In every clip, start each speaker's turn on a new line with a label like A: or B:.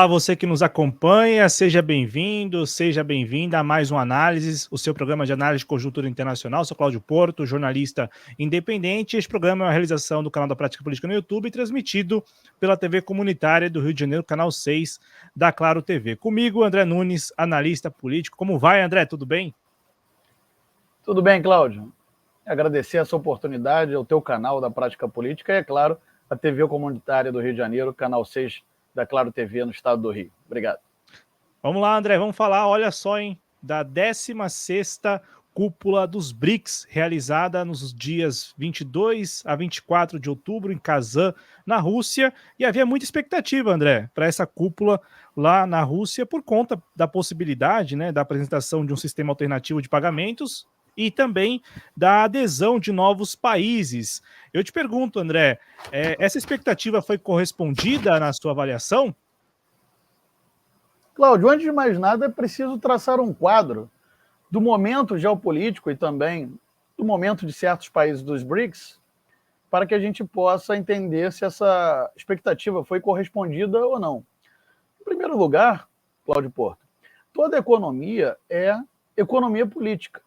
A: Olá, você que nos acompanha, seja bem-vindo, seja bem-vinda a mais uma análise, o seu programa de análise de conjuntura internacional. Sou Cláudio Porto, jornalista independente. Este programa é uma realização do canal da Prática Política no YouTube, transmitido pela TV comunitária do Rio de Janeiro, canal 6 da Claro TV. Comigo, André Nunes, analista político. Como vai, André? Tudo bem?
B: Tudo bem, Cláudio. Agradecer essa oportunidade ao teu canal da Prática Política e, é claro, a TV comunitária do Rio de Janeiro, canal 6 da Claro TV no estado do Rio. Obrigado.
A: Vamos lá, André, vamos falar, olha só, hein, da 16ª Cúpula dos BRICS, realizada nos dias 22 a 24 de outubro em Kazan, na Rússia, e havia muita expectativa, André, para essa cúpula lá na Rússia, por conta da possibilidade, né, da apresentação de um sistema alternativo de pagamentos e também da adesão de novos países. Eu te pergunto, André, essa expectativa foi correspondida na sua avaliação?
B: Cláudio, antes de mais nada, é preciso traçar um quadro do momento geopolítico e também do momento de certos países dos BRICS, para que a gente possa entender se essa expectativa foi correspondida ou não. Em primeiro lugar, Cláudio Porto, toda economia é economia política.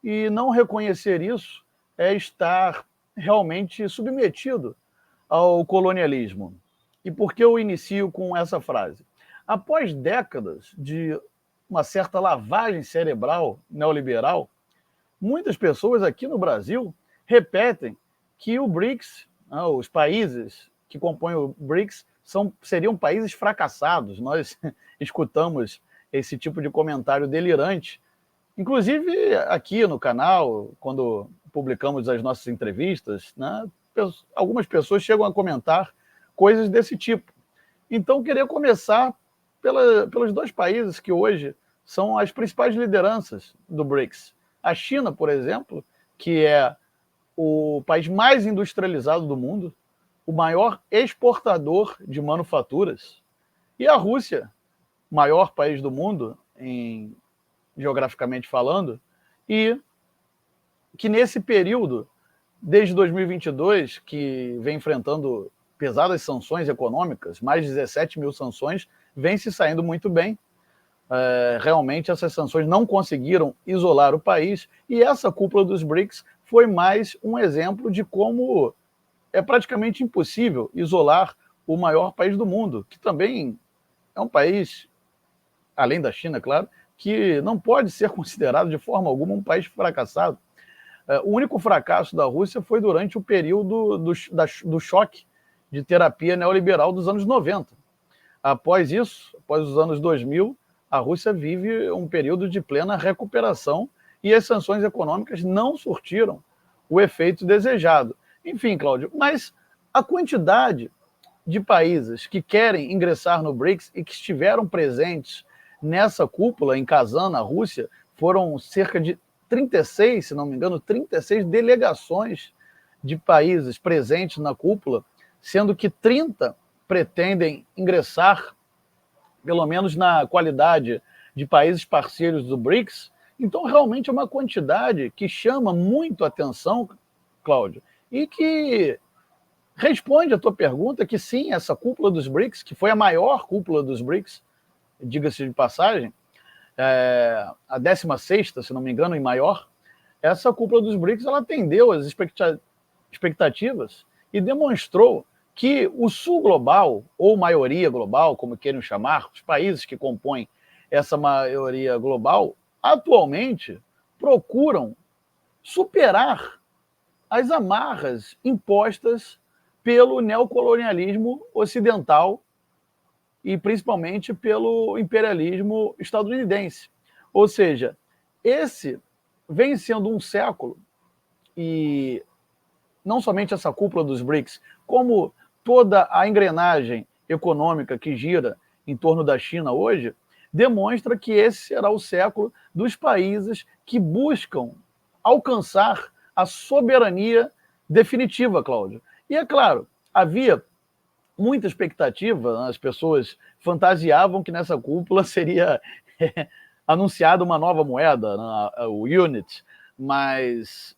B: E não reconhecer isso é estar realmente submetido ao colonialismo. E por que eu inicio com essa frase? Após décadas de uma certa lavagem cerebral neoliberal, muitas pessoas aqui no Brasil repetem que o BRICS, os países que compõem o BRICS, seriam países fracassados. Nós escutamos esse tipo de comentário delirante. Inclusive, aqui no canal, quando publicamos as nossas entrevistas, né, algumas pessoas chegam a comentar coisas desse tipo. Então, queria começar pelos dois países que hoje são as principais lideranças do BRICS. A China, por exemplo, que é o país mais industrializado do mundo, o maior exportador de manufaturas, e a Rússia, maior país do mundo, geograficamente falando, e que nesse período, desde 2022, que vem enfrentando pesadas sanções econômicas, mais de 17 mil sanções, vem se saindo muito bem. Realmente essas sanções não conseguiram isolar o país, e essa cúpula dos BRICS foi mais um exemplo de como é praticamente impossível isolar o maior país do mundo, que também é um país, além da China, claro, que não pode ser considerado de forma alguma um país fracassado. O único fracasso da Rússia foi durante o período do choque de terapia neoliberal dos anos 90. Após isso, após os anos 2000, a Rússia vive um período de plena recuperação e as sanções econômicas não surtiram o efeito desejado. Enfim, Cláudio, mas a quantidade de países que querem ingressar no BRICS e que estiveram presentes nessa cúpula em Kazan, na Rússia, foram cerca de 36, se não me engano, 36 delegações de países presentes na cúpula, sendo que 30 pretendem ingressar, pelo menos na qualidade de países parceiros do BRICS. Então, realmente é uma quantidade que chama muito a atenção, Cláudio, e que responde à tua pergunta que sim, essa cúpula dos BRICS, que foi a maior cúpula dos BRICS, diga-se de passagem, a 16ª, se não me engano, e maior, essa cúpula dos BRICS ela atendeu às expectativas e demonstrou que o sul global, ou maioria global, como queiram chamar, os países que compõem essa maioria global, atualmente procuram superar as amarras impostas pelo neocolonialismo ocidental e principalmente pelo imperialismo estadunidense. Ou seja, esse vem sendo um século, e não somente essa cúpula dos BRICS, como toda a engrenagem econômica que gira em torno da China hoje, demonstra que esse será o século dos países que buscam alcançar a soberania definitiva, Cláudio. E é claro, havia muita expectativa, as pessoas fantasiavam que nessa cúpula seria anunciada uma nova moeda, o UNIT, mas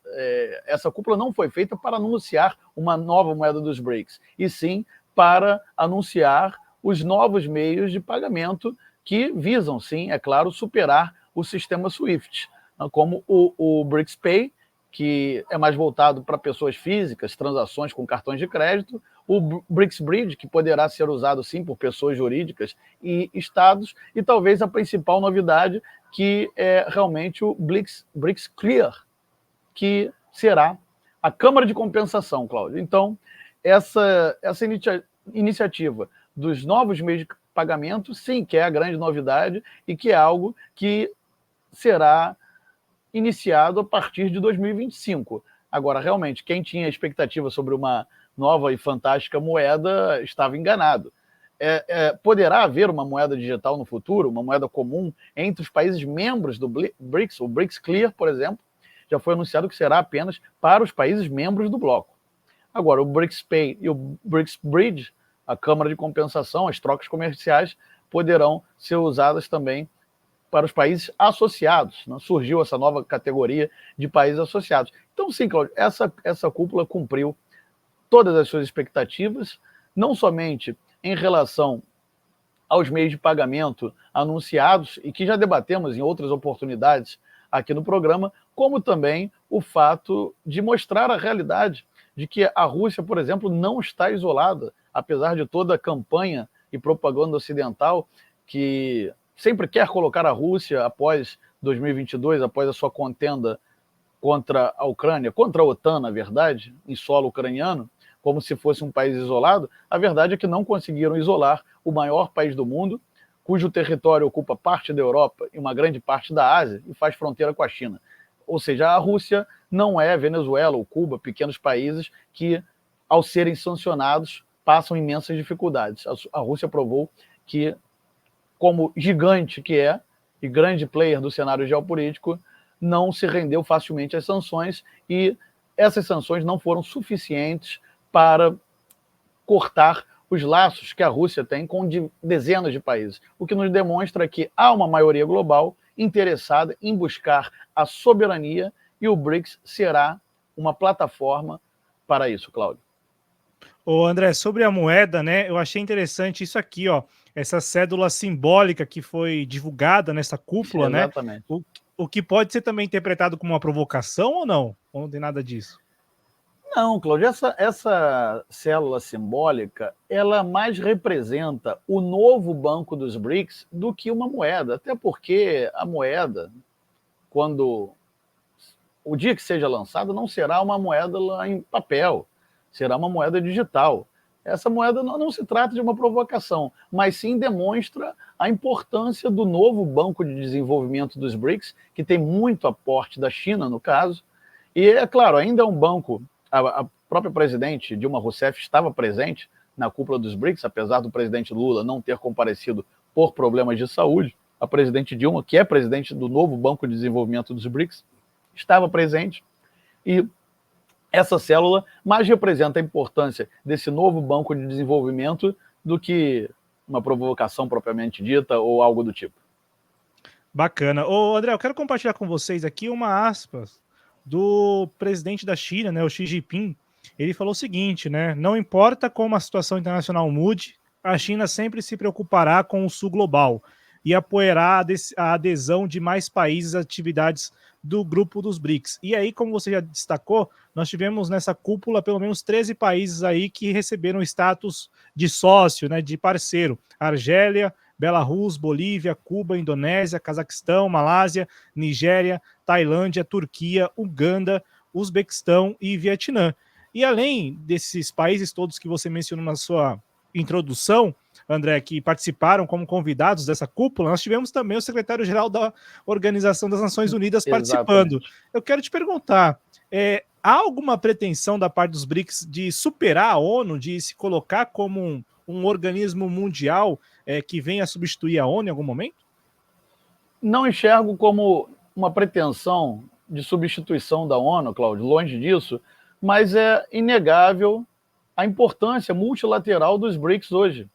B: essa cúpula não foi feita para anunciar uma nova moeda dos BRICS, e sim para anunciar os novos meios de pagamento que visam, sim, é claro, superar o sistema SWIFT, como o BRICS Pay, que é mais voltado para pessoas físicas, transações com cartões de crédito, o BRICS Bridge, que poderá ser usado sim por pessoas jurídicas e estados, e talvez a principal novidade, que é realmente o BRICS Clear, que será a Câmara de Compensação, Cláudio. Então, essa iniciativa dos novos meios de pagamento, sim, que é a grande novidade e que é algo que será iniciado a partir de 2025. Agora, realmente, quem tinha expectativa sobre uma nova e fantástica moeda estava enganado. Poderá haver uma moeda digital no futuro, uma moeda comum entre os países membros do BRICS, o BRICS Clear, por exemplo, já foi anunciado que será apenas para os países membros do bloco. Agora, o BRICS Pay e o BRICS Bridge, a Câmara de Compensação, as trocas comerciais, poderão ser usadas também para os países associados. Né? Surgiu essa nova categoria de países associados. Então, sim, Cláudio, essa cúpula cumpriu todas as suas expectativas, não somente em relação aos meios de pagamento anunciados e que já debatemos em outras oportunidades aqui no programa, como também o fato de mostrar a realidade de que a Rússia, por exemplo, não está isolada, apesar de toda a campanha e propaganda ocidental que sempre quer colocar a Rússia após 2022, após a sua contenda contra a Ucrânia, contra a OTAN, na verdade, em solo ucraniano, como se fosse um país isolado. A verdade é que não conseguiram isolar o maior país do mundo, cujo território ocupa parte da Europa e uma grande parte da Ásia e faz fronteira com a China. Ou seja, a Rússia não é Venezuela ou Cuba, pequenos países que, ao serem sancionados, passam imensas dificuldades. A Rússia provou que, como gigante que é, e grande player do cenário geopolítico, não se rendeu facilmente às sanções, e essas sanções não foram suficientes para cortar os laços que a Rússia tem com dezenas de países, o que nos demonstra que há uma maioria global interessada em buscar a soberania, e o BRICS será uma plataforma para isso, Cláudio.
A: Ô André, sobre a moeda, né, eu achei interessante isso aqui, ó, essa cédula simbólica que foi divulgada nessa cúpula, né?
B: Exatamente.
A: O que pode ser também interpretado como uma provocação ou não? Ou não tem nada disso?
B: Não, Cláudio, essa célula simbólica, ela mais representa o novo banco dos BRICS do que uma moeda, até porque a moeda, quando o dia que seja lançada, não será uma moeda lá em papel, será uma moeda digital. Essa moeda não se trata de uma provocação, mas sim demonstra a importância do novo Banco de Desenvolvimento dos BRICS, que tem muito aporte da China, no caso, e, é claro, ainda é um banco. A própria presidente Dilma Rousseff estava presente na cúpula dos BRICS, apesar do presidente Lula não ter comparecido por problemas de saúde. A presidente Dilma, que é presidente do novo Banco de Desenvolvimento dos BRICS, estava presente, e essa célula mais representa a importância desse novo banco de desenvolvimento do que uma provocação propriamente dita ou algo do tipo.
A: Bacana. Ô André, eu quero compartilhar com vocês aqui uma aspas do presidente da China, né, o Xi Jinping. Ele falou o seguinte, né, não importa como a situação internacional mude, a China sempre se preocupará com o sul global e apoiará a adesão de mais países às atividades do grupo dos BRICS. E aí, como você já destacou, nós tivemos nessa cúpula pelo menos 13 países aí que receberam status de sócio, né, de parceiro. Argélia, Belarus, Bolívia, Cuba, Indonésia, Cazaquistão, Malásia, Nigéria, Tailândia, Turquia, Uganda, Uzbequistão e Vietnã. E além desses países todos que você mencionou na sua introdução, André, que participaram como convidados dessa cúpula, nós tivemos também o secretário-geral da Organização das Nações Unidas participando.
B: Exatamente.
A: Eu quero te perguntar, há alguma pretensão da parte dos BRICS de superar a ONU, de se colocar como um organismo mundial que venha a substituir a ONU em algum momento?
B: Não enxergo como uma pretensão de substituição da ONU, Cláudio, longe disso, mas é inegável a importância multilateral dos BRICS hoje.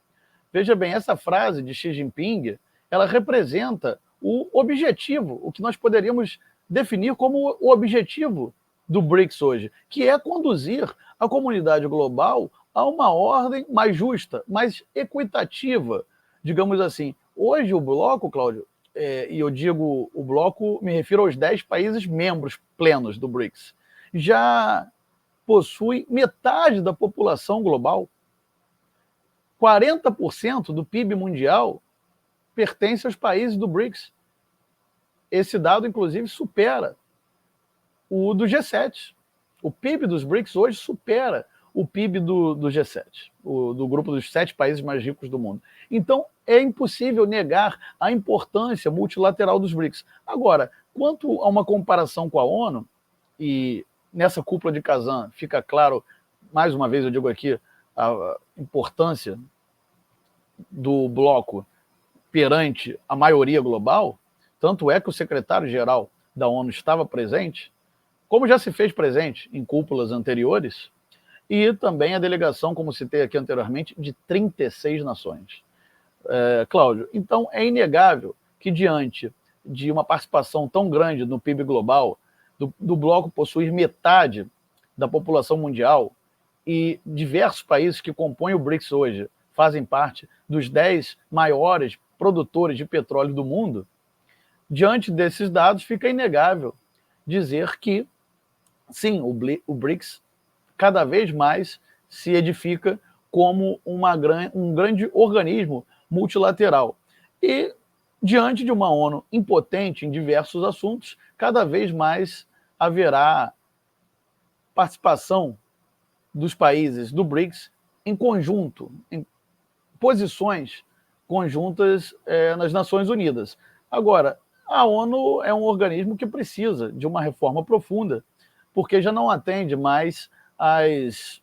B: Veja bem, essa frase de Xi Jinping, ela representa o objetivo, o que nós poderíamos definir como o objetivo do BRICS hoje, que é conduzir a comunidade global a uma ordem mais justa, mais equitativa, digamos assim. Hoje o bloco, Cláudio, e eu digo o bloco, me refiro aos 10 países membros plenos do BRICS, já possui metade da população global. 40% do PIB mundial pertence aos países do BRICS. Esse dado, inclusive, supera o do G7. O PIB dos BRICS hoje supera o PIB do G7, do grupo dos 7 países mais ricos do mundo. Então, é impossível negar a importância multilateral dos BRICS. Agora, quanto a uma comparação com a ONU, e nessa cúpula de Kazan fica claro, mais uma vez eu digo aqui, a importância do bloco perante a maioria global, tanto é que o secretário-geral da ONU estava presente, como já se fez presente em cúpulas anteriores, e também a delegação, como citei aqui anteriormente, de 36 nações. Cláudio, então é inegável que diante de uma participação tão grande no PIB global, do bloco possuir metade da população mundial e diversos países que compõem o BRICS hoje fazem parte dos 10 maiores produtores de petróleo do mundo, diante desses dados fica inegável dizer que, sim, o BRICS cada vez mais se edifica como um grande organismo multilateral. E, diante de uma ONU impotente em diversos assuntos, cada vez mais haverá participação dos países do BRICS em conjunto, em posições conjuntas nas Nações Unidas. Agora, a ONU é um organismo que precisa de uma reforma profunda, porque já não atende mais às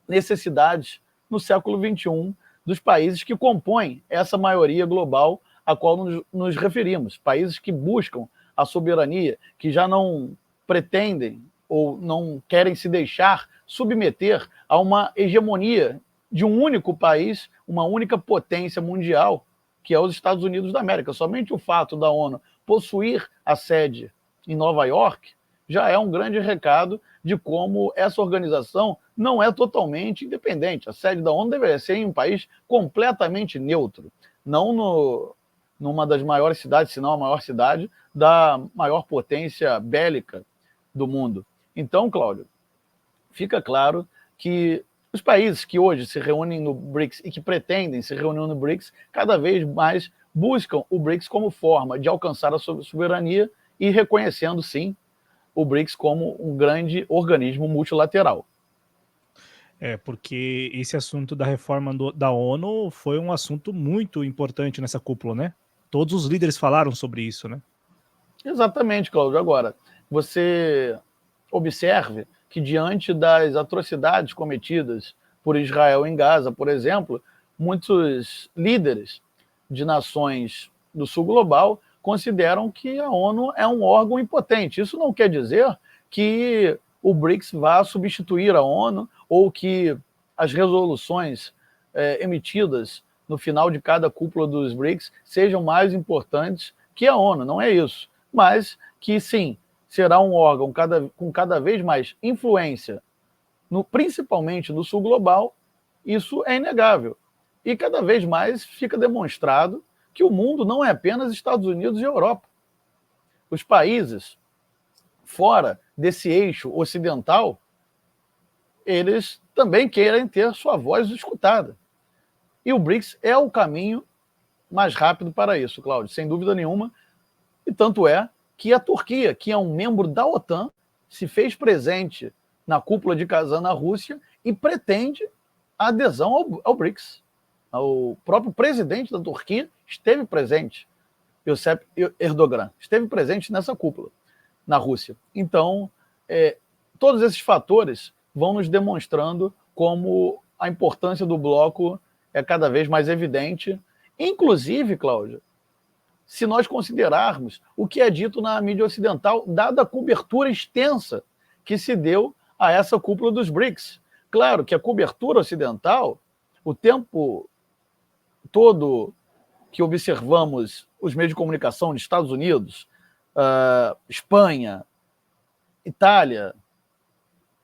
B: necessidades no século XXI dos países que compõem essa maioria global a qual nos referimos. Países que buscam a soberania, que já não pretendem ou não querem se deixar submeter a uma hegemonia de um único país, uma única potência mundial, que é os Estados Unidos da América. Somente o fato da ONU possuir a sede em Nova York já é um grande recado de como essa organização não é totalmente independente. A sede da ONU deveria ser em um país completamente neutro, não numa das maiores cidades, se não a maior cidade, da maior potência bélica do mundo. Então, Cláudio, fica claro que os países que hoje se reúnem no BRICS e que pretendem se reunir no BRICS, cada vez mais buscam o BRICS como forma de alcançar a sua soberania e reconhecendo, sim, o BRICS como um grande organismo multilateral.
A: Porque esse assunto da reforma da ONU foi um assunto muito importante nessa cúpula, né? Todos os líderes falaram sobre isso, né?
B: Exatamente, Cláudio. Agora, você observe que diante das atrocidades cometidas por Israel em Gaza, por exemplo, muitos líderes de nações do sul global consideram que a ONU é um órgão impotente. Isso não quer dizer que o BRICS vá substituir a ONU ou que as resoluções emitidas no final de cada cúpula dos BRICS sejam mais importantes que a ONU. Não é isso. Mas que, sim, será um órgão com cada vez mais influência, principalmente no sul global, isso é inegável. E cada vez mais fica demonstrado que o mundo não é apenas Estados Unidos e Europa. Os países fora desse eixo ocidental, eles também querem ter sua voz escutada. E o BRICS é o caminho mais rápido para isso, Cláudio, sem dúvida nenhuma. E tanto é que a Turquia, que é um membro da OTAN, se fez presente na cúpula de Kazan na Rússia e pretende a adesão ao BRICS. O próprio presidente da Turquia esteve presente, Recep Erdogan, esteve presente nessa cúpula na Rússia. Então, todos esses fatores vão nos demonstrando como a importância do bloco é cada vez mais evidente. Inclusive, Cláudio, se nós considerarmos o que é dito na mídia ocidental, dada a cobertura extensa que se deu a essa cúpula dos BRICS. Claro que a cobertura ocidental, o tempo todo que observamos os meios de comunicação de Estados Unidos, Espanha, Itália,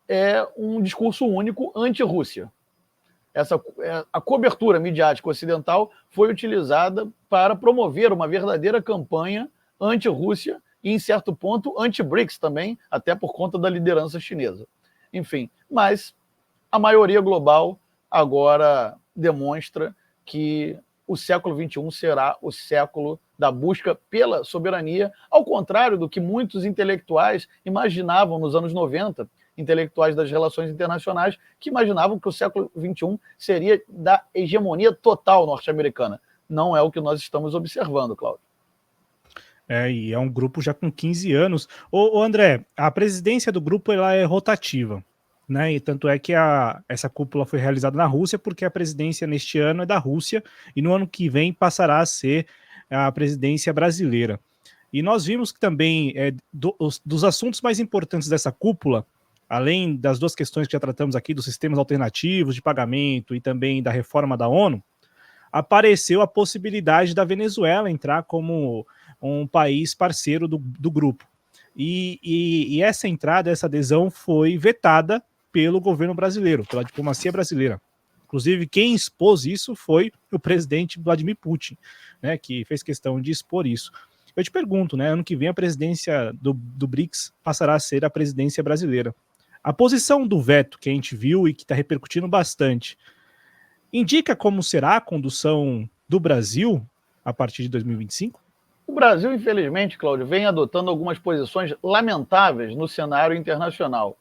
B: é um discurso único anti-Rússia. a cobertura midiática ocidental foi utilizada para promover uma verdadeira campanha anti-Rússia e, em certo ponto, anti-BRICS também, até por conta da liderança chinesa. Enfim, mas a maioria global agora demonstra que o século XXI será o século da busca pela soberania, ao contrário do que muitos intelectuais imaginavam nos anos 90, intelectuais das relações internacionais, que imaginavam que o século XXI seria da hegemonia total norte-americana. Não é o que nós estamos observando, Cláudio.
A: E é um grupo já com 15 anos. Ô André, a presidência do grupo ela é rotativa, né? E tanto é que essa cúpula foi realizada na Rússia, porque a presidência neste ano é da Rússia, e no ano que vem passará a ser a presidência brasileira. E nós vimos que também, dos assuntos mais importantes dessa cúpula, além das duas questões que já tratamos aqui, dos sistemas alternativos de pagamento e também da reforma da ONU, apareceu a possibilidade da Venezuela entrar como um país parceiro do grupo. E essa entrada, essa adesão foi vetada pelo governo brasileiro, pela diplomacia brasileira. Inclusive, quem expôs isso foi o presidente Vladimir Putin, né, que fez questão de expor isso. Eu te pergunto, né, ano que vem a presidência do BRICS passará a ser a presidência brasileira. A posição do veto que a gente viu e que está repercutindo bastante, indica como será a condução do Brasil a partir de 2025?
B: O Brasil, infelizmente, Cláudio, vem adotando algumas posições lamentáveis no cenário internacional.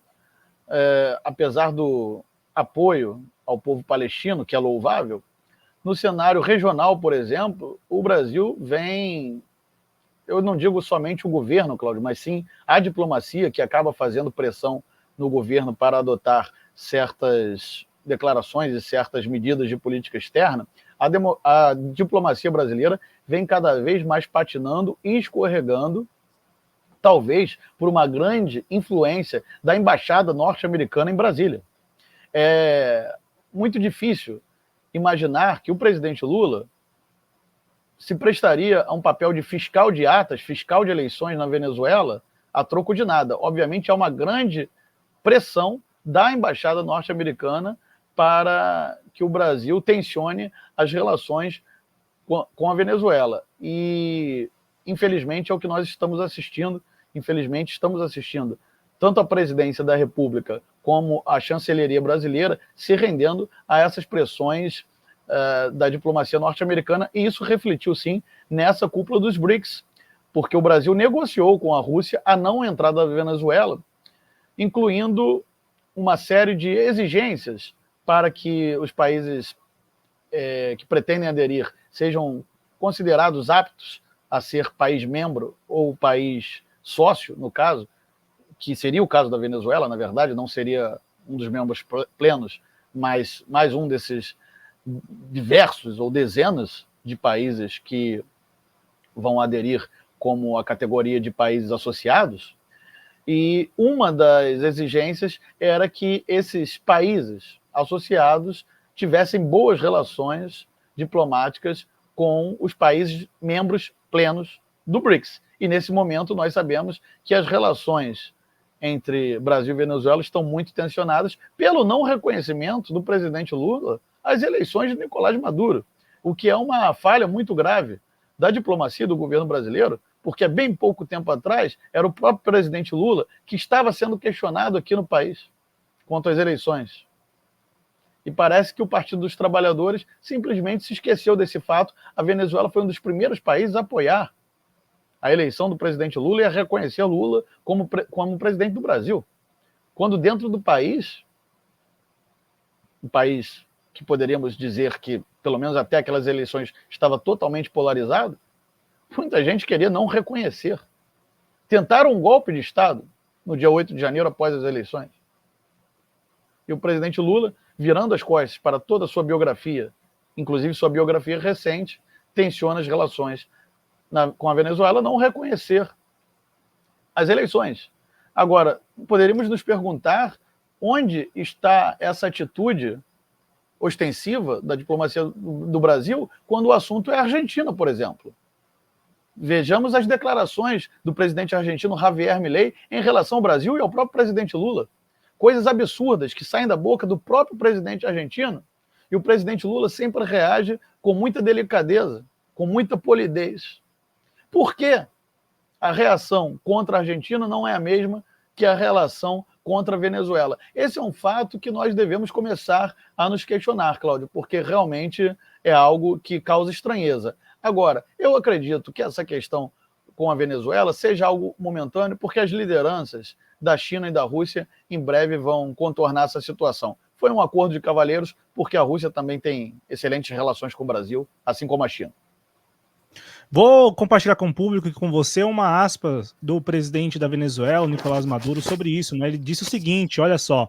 B: Apesar do apoio ao povo palestino, que é louvável, no cenário regional, por exemplo, o Brasil vem, eu não digo somente o governo, Cláudio, mas sim a diplomacia, que acaba fazendo pressão no governo para adotar certas declarações e certas medidas de política externa. A diplomacia brasileira vem cada vez mais patinando e escorregando, talvez por uma grande influência da embaixada norte-americana em Brasília. É muito difícil imaginar que o presidente Lula se prestaria a um papel de fiscal de atas, fiscal de eleições na Venezuela, a troco de nada. Obviamente, há uma grande pressão da embaixada norte-americana para que o Brasil tensione as relações com a Venezuela. E, infelizmente, é o que nós estamos assistindo. Infelizmente, estamos assistindo tanto a presidência da República como a chanceleria brasileira se rendendo a essas pressões da diplomacia norte-americana, e isso refletiu, sim, nessa cúpula dos BRICS, porque o Brasil negociou com a Rússia a não entrada da Venezuela, incluindo uma série de exigências para que os países que pretendem aderir sejam considerados aptos a ser país membro ou país sócio, no caso, que seria o caso da Venezuela, na verdade, não seria um dos membros plenos, mas mais um desses diversos ou dezenas de países que vão aderir como a categoria de países associados. E uma das exigências era que esses países associados tivessem boas relações diplomáticas com os países membros plenos do BRICS. E nesse momento nós sabemos que as relações entre Brasil e Venezuela estão muito tensionadas pelo não reconhecimento do presidente Lula às eleições de Nicolás Maduro, o que é uma falha muito grave da diplomacia do governo brasileiro, porque há bem pouco tempo atrás era o próprio presidente Lula que estava sendo questionado aqui no país quanto às eleições. E parece que o Partido dos Trabalhadores simplesmente se esqueceu desse fato. A Venezuela foi um dos primeiros países a apoiar a eleição do presidente Lula e a reconhecer Lula como presidente do Brasil. Quando dentro do país, um país que poderíamos dizer que, pelo menos até aquelas eleições, estava totalmente polarizado, muita gente queria não reconhecer. Tentaram um golpe de Estado no dia 8 de janeiro, após as eleições. E o presidente Lula, virando as costas para toda a sua biografia, inclusive sua biografia recente, tensiona as relações com a Venezuela, não reconhecer as eleições. Agora, poderíamos nos perguntar onde está essa atitude ostensiva da diplomacia do Brasil quando o assunto é a Argentina, por exemplo. Vejamos as declarações do presidente argentino Javier Milei em relação ao Brasil e ao próprio presidente Lula. Coisas absurdas que saem da boca do próprio presidente argentino, E o presidente Lula sempre reage com muita delicadeza, com muita polidez. Por quê? A reação contra a Argentina não é a mesma que a relação contra a Venezuela. Esse é um fato que nós devemos começar a nos questionar, Cláudio, porque realmente é algo que causa estranheza. Agora, eu acredito que essa questão com a Venezuela seja algo momentâneo, porque as lideranças da China e da Rússia em breve vão contornar essa situação. Foi um acordo de cavalheiros, porque a Rússia também tem excelentes relações com o Brasil, assim como a China.
A: Vou compartilhar com o público e com você uma aspas do presidente da Venezuela, Nicolás Maduro, sobre isso, né? Ele disse o seguinte, olha só: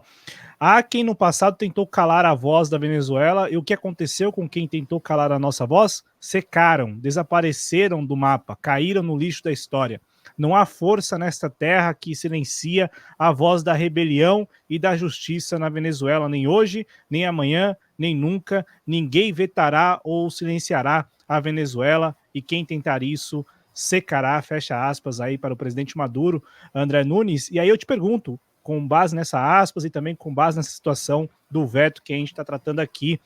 A: há quem no passado tentou calar a voz da Venezuela, e o que aconteceu com quem tentou calar a nossa voz? Secaram, desapareceram do mapa, caíram no lixo da história. Não há força nesta terra que silencia a voz da rebelião e da justiça na Venezuela, nem hoje, nem amanhã, nem nunca. Ninguém vetará ou silenciará a Venezuela, e quem tentar isso secará, fecha aspas aí para o presidente Maduro, André Nunes. E aí eu te pergunto, com base nessa aspas e também com base nessa situação do veto que a gente está tratando aqui,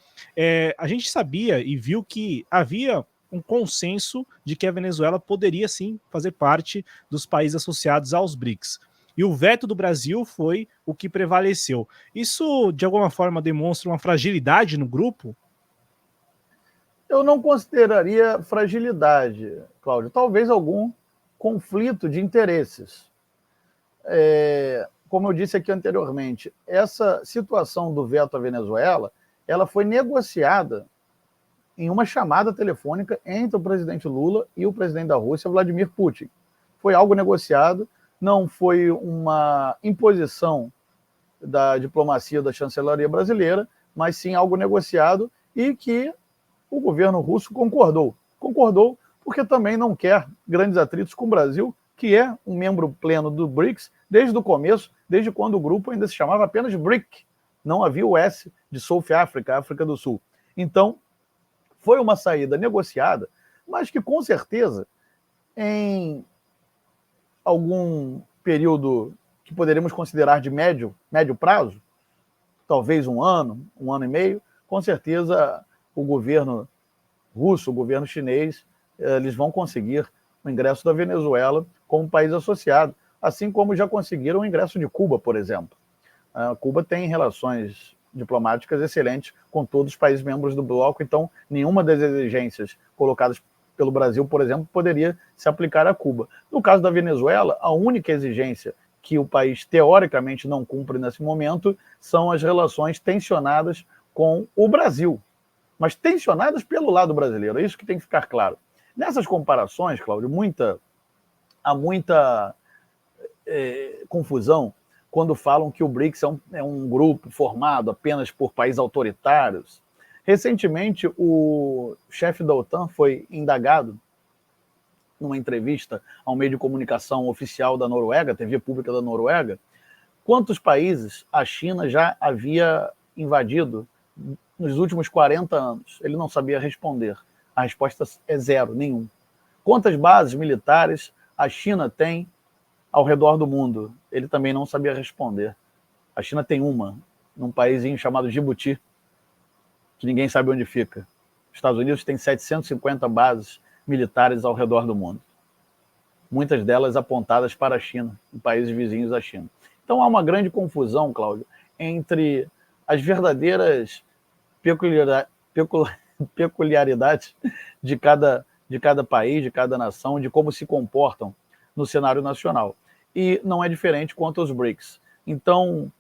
A: a gente sabia e viu que havia um consenso de que a Venezuela poderia sim fazer parte dos países associados aos BRICS. E o veto do Brasil foi o que prevaleceu. Isso, de alguma forma, demonstra uma fragilidade no grupo?
B: Eu não consideraria fragilidade, Cláudio. Talvez algum conflito de interesses. Como eu disse aqui anteriormente, essa situação do veto à Venezuela, ela foi negociada em uma chamada telefônica entre o presidente Lula e o presidente da Rússia, Vladimir Putin. Foi algo negociado, não foi uma imposição da diplomacia da chancelaria brasileira, mas sim algo negociado e que o governo russo concordou. Concordou porque também não quer grandes atritos com o Brasil, que é um membro pleno do BRICS desde o começo, desde quando o grupo ainda se chamava apenas BRIC. Não havia o S de South Africa, África do Sul. Então, foi uma saída negociada, mas que com certeza, em algum período que poderíamos considerar de médio prazo, talvez um ano e meio, com certeza o governo russo, o governo chinês, eles vão conseguir o ingresso da Venezuela como país associado, assim como já conseguiram o ingresso de Cuba, por exemplo. Cuba tem relações diplomáticas excelentes com todos os países membros do bloco, então nenhuma das exigências colocadas pelo Brasil, por exemplo, poderia se aplicar a Cuba. No caso da Venezuela, a única exigência que o país teoricamente não cumpre nesse momento são as relações tensionadas com o Brasil, mas tensionadas pelo lado brasileiro, é isso que tem que ficar claro. Nessas comparações, Cláudio, há muita confusão quando falam que o BRICS é um grupo formado apenas por países autoritários. Recentemente, o chefe da OTAN foi indagado numa entrevista a um meio de comunicação oficial da Noruega, TV pública da Noruega, quantos países a China já havia invadido nos últimos 40 anos. Ele não sabia responder. A resposta é zero, nenhum. Quantas bases militares a China tem ao redor do mundo? Ele também não sabia responder. A China tem uma, num paísinho chamado Djibouti, que ninguém sabe onde fica. Os Estados Unidos têm 750 bases militares ao redor do mundo. Muitas delas apontadas para a China, em países vizinhos à China. Então há uma grande confusão, Cláudio, entre as verdadeiras peculiaridades de cada país, de cada nação, de como se comportam no cenário nacional. E não é diferente quanto aos BRICS. Então,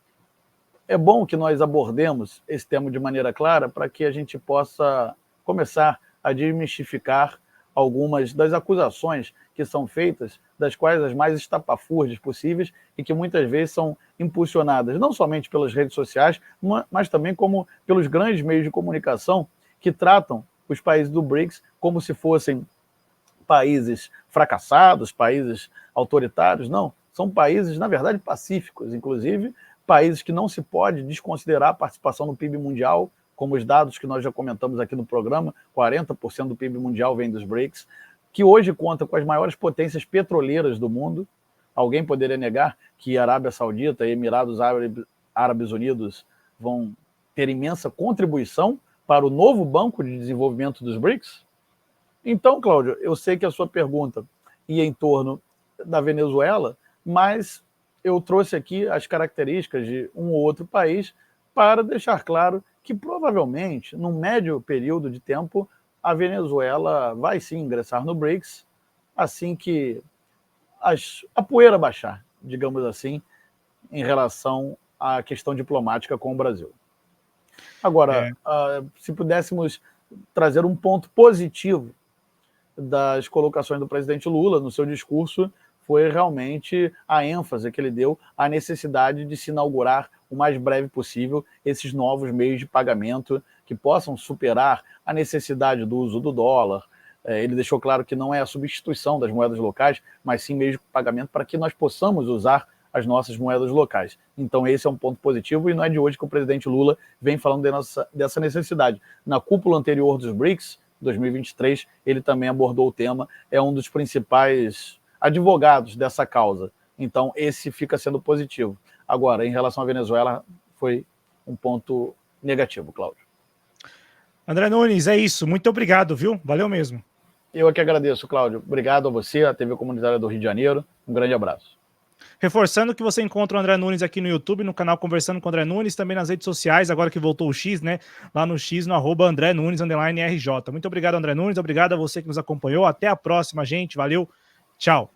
B: é bom que nós abordemos esse tema de maneira clara para que a gente possa começar a desmistificar algumas das acusações que são feitas, das quais as mais estapafúrdias possíveis e que muitas vezes são impulsionadas não somente pelas redes sociais, mas também como pelos grandes meios de comunicação que tratam os países do BRICS como se fossem países fracassados, países autoritários. Não, são países, na verdade, pacíficos, inclusive países que não se pode desconsiderar a participação no PIB mundial, como os dados que nós já comentamos aqui no programa, 40% do PIB mundial vem dos BRICS, que hoje conta com as maiores potências petroleiras do mundo. Alguém poderia negar que a Arábia Saudita e Emirados Árabes Unidos vão ter imensa contribuição para o novo Banco de Desenvolvimento dos BRICS? Então, Cláudio, eu sei que a sua pergunta ia em torno da Venezuela, mas eu trouxe aqui as características de um ou outro país para deixar claro que provavelmente, num médio período de tempo, a Venezuela vai sim ingressar no BRICS, assim que a poeira baixar, digamos assim, em relação à questão diplomática com o Brasil. Agora, se pudéssemos trazer um ponto positivo das colocações do presidente Lula no seu discurso, foi realmente a ênfase que ele deu à necessidade de se inaugurar o mais breve possível esses novos meios de pagamento que possam superar a necessidade do uso do dólar. Ele deixou claro que não é a substituição das moedas locais, mas sim meios de pagamento para que nós possamos usar as nossas moedas locais. Então esse é um ponto positivo e não é de hoje que o presidente Lula vem falando dessa necessidade. Na cúpula anterior dos BRICS, 2023, ele também abordou o tema, é um dos principais advogados dessa causa. Então esse fica sendo positivo. Agora, em relação à Venezuela, foi um ponto negativo, Cláudio.
A: André Nunes, é isso. Muito obrigado, viu? Valeu mesmo.
B: Eu é que agradeço, Cláudio. Obrigado a você, a TV Comunitária do Rio de Janeiro. Um grande abraço.
A: Reforçando que você encontra o André Nunes aqui no YouTube, no canal Conversando com o André Nunes, também nas redes sociais, agora que voltou o X, né? Lá no X, no @André Nunes, _RJ. Muito obrigado, André Nunes. Obrigado a você que nos acompanhou. Até a próxima, gente. Valeu. Tchau.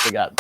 B: Obrigado.